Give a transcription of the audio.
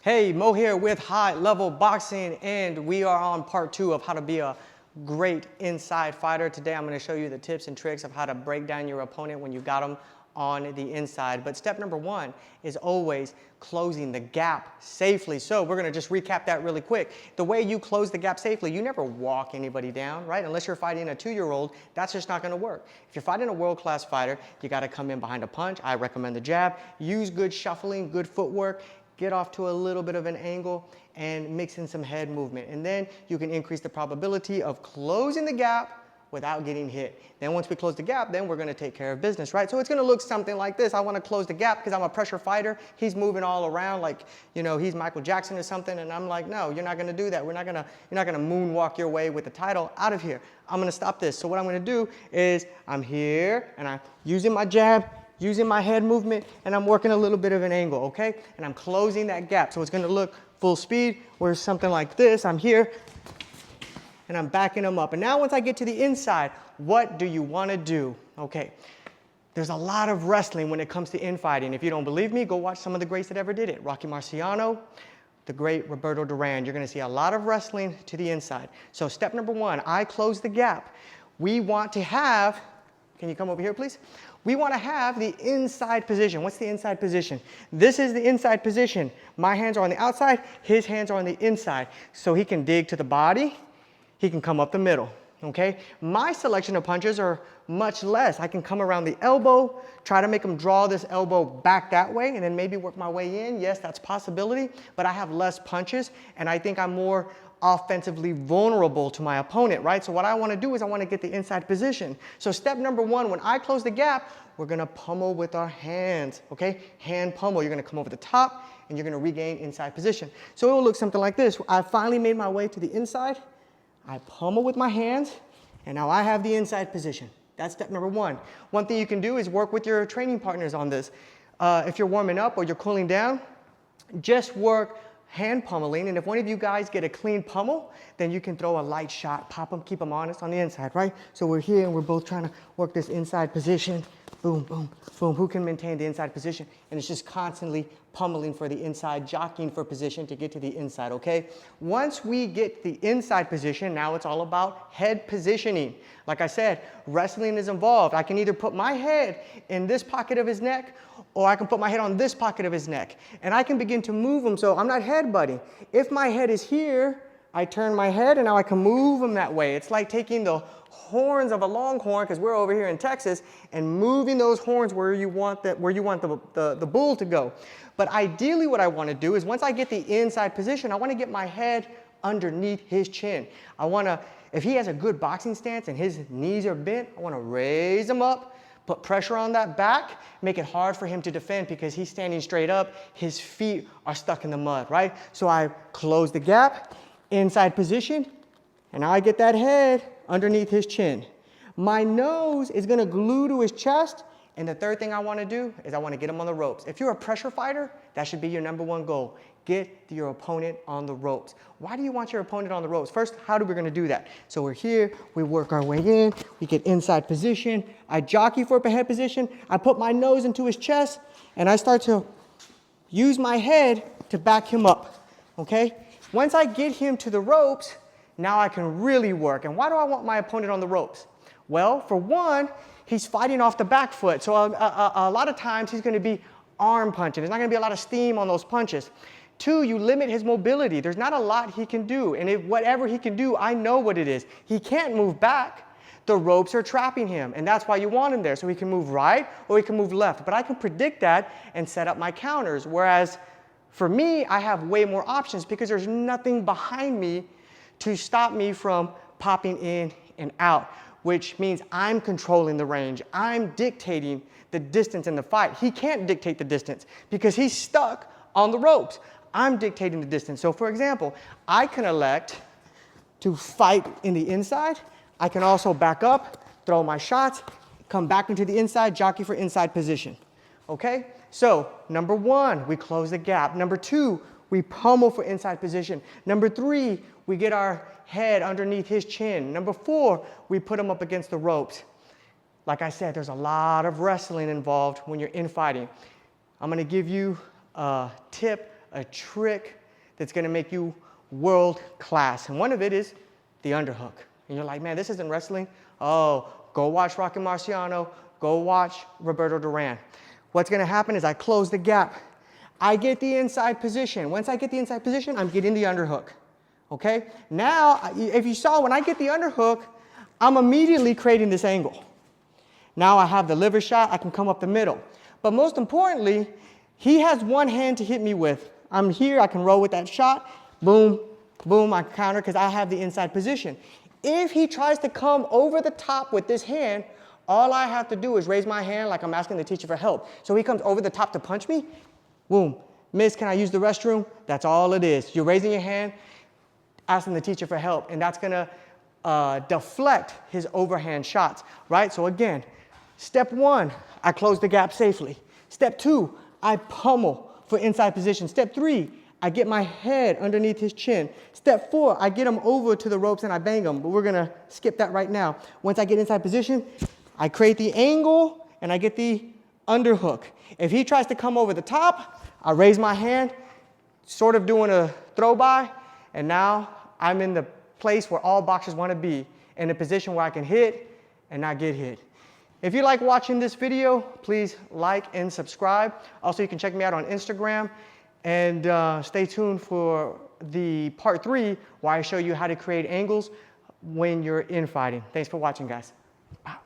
Hey, Mo here with High Level Boxing, and we are on part 2 of how to be a great inside fighter. Today I'm going to show you the tips and tricks of how to break down your opponent when you got them on the inside. But step number 1 is always closing the gap safely. So we're going to just recap that really quick. The way you close the gap safely, you never walk anybody down, right? Unless you're fighting a 2-year-old, that's just not going to work. If you're fighting a world-class fighter, you got to come in behind a punch. I recommend the jab. Use good shuffling, good footwork. Get off to a little bit of an angle and mix in some head movement. And then you can increase the probability of closing the gap without getting hit. Then once we close the gap, then we're gonna take care of business, right? So it's gonna look something like this. I wanna close the gap because I'm a pressure fighter. He's moving all around like, you know, he's Michael Jackson or something. And I'm like, no, you're not gonna do that. You're not gonna moonwalk your way with the title out of here. I'm gonna stop this. So what I'm gonna do is I'm here and I'm using my jab, using my head movement, and I'm working a little bit of an angle, okay? And I'm closing that gap. So it's gonna look full speed, where something like this, I'm here, and I'm backing them up. And now once I get to the inside, what do you wanna do? Okay, there's a lot of wrestling when it comes to infighting. If you don't believe me, go watch some of the greats that ever did it. Rocky Marciano, the great Roberto Duran. You're gonna see a lot of wrestling to the inside. So step number 1, I close the gap. We want to have, can you come over here, please? We want to have the inside position. What's the inside position? This is the inside position. My hands are on the outside, his hands are on the inside. So he can dig to the body, he can come up the middle, okay? My selection of punches are much less. I can come around the elbow, try to make him draw this elbow back that way, and then maybe work my way in. Yes, that's a possibility, but I have less punches, and I think I'm more offensively vulnerable to my opponent, right? So what I want to do is I want to get the inside position. So step number 1, when I close the gap, we're going to pummel with our hands, okay? Hand pummel. You're going to come over the top and you're going to regain inside position. So it will look something like this. I finally made my way to the inside. I pummel with my hands and now I have the inside position. That's step number 1. One thing you can do is work with your training partners on this. If you're warming up or you're cooling down, just work hand pummeling, and if one of you guys get a clean pummel, then you can throw a light shot, pop them, keep them honest on the inside, right? So we're here and we're both trying to work this inside position. Boom, boom, boom. Who can maintain the inside position? And it's just constantly pummeling for the inside, jockeying for position to get to the inside, okay? Once we get the inside position, now it's all about head positioning. Like I said, wrestling is involved. I can either put my head in this pocket of his neck, or I can put my head on this pocket of his neck. And I can begin to move him, so I'm not headbutting. If my head is here, I turn my head and now I can move him that way. It's like taking the horns of a longhorn, because we're over here in Texas, and moving those horns where you want the bull to go. But ideally what I want to do is once I get the inside position, I want to get my head underneath his chin. I want to, if he has a good boxing stance and his knees are bent, I want to raise him up, put pressure on that back, make it hard for him to defend because he's standing straight up, his feet are stuck in the mud, right? So I close the gap, inside position, and now I get that head underneath his chin. My nose is gonna glue to his chest, and the third thing I wanna do is I wanna get him on the ropes. If you're a pressure fighter, that should be your number 1 goal. Get your opponent on the ropes. Why do you want your opponent on the ropes? First, how are we gonna do that? So we're here, we work our way in, we get inside position, I jockey for a head position, I put my nose into his chest, and I start to use my head to back him up, okay? Once I get him to the ropes, now I can really work. And why do I want my opponent on the ropes? Well, for one, he's fighting off the back foot. So a lot of times he's gonna be arm punching. There's not gonna be a lot of steam on those punches. 2, you limit his mobility. There's not a lot he can do. And if whatever he can do, I know what it is. He can't move back. The ropes are trapping him. And that's why you want him there. So he can move right or he can move left. But I can predict that and set up my counters. Whereas for me, I have way more options because there's nothing behind me to stop me from popping in and out, which means I'm controlling the range. I'm dictating the distance in the fight. He can't dictate the distance because he's stuck on the ropes. I'm dictating the distance. So for example, I can elect to fight in the inside. I can also back up, throw my shots, come back into the inside, jockey for inside position. Okay? So number 1, we close the gap. Number 2, we pummel for inside position. Number 3, we get our head underneath his chin. Number 4, we put him up against the ropes. Like I said, there's a lot of wrestling involved when you're infighting. I'm gonna give you a tip a trick that's gonna make you world class. And one of it is the underhook. And you're like, man, this isn't wrestling. Oh, go watch Rocky Marciano, go watch Roberto Duran. What's gonna happen is I close the gap. I get the inside position. Once I get the inside position, I'm getting the underhook. Okay? Now, if you saw, when I get the underhook, I'm immediately creating this angle. Now I have the liver shot, I can come up the middle. But most importantly, he has one hand to hit me with. I'm here, I can roll with that shot, boom, boom, I counter because I have the inside position. If he tries to come over the top with this hand, all I have to do is raise my hand like I'm asking the teacher for help. So he comes over the top to punch me, boom. Miss, can I use the restroom? That's all it is. You're raising your hand, asking the teacher for help, and that's gonna deflect his overhand shots, right? So again, step one, I close the gap safely. Step two, I pummel for inside position. Step three, I get my head underneath his chin. Step four, I get him over to the ropes and I bang him, but we're gonna skip that right now. Once I get inside position, I create the angle and I get the underhook. If he tries to come over the top, I raise my hand, sort of doing a throw by, and now I'm in the place where all boxers want to be, in a position where I can hit and not get hit. If you like watching this video, please like and subscribe. Also, you can check me out on Instagram, and stay tuned for the part 3 where I show you how to create angles when you're infighting. Thanks for watching, guys. Wow.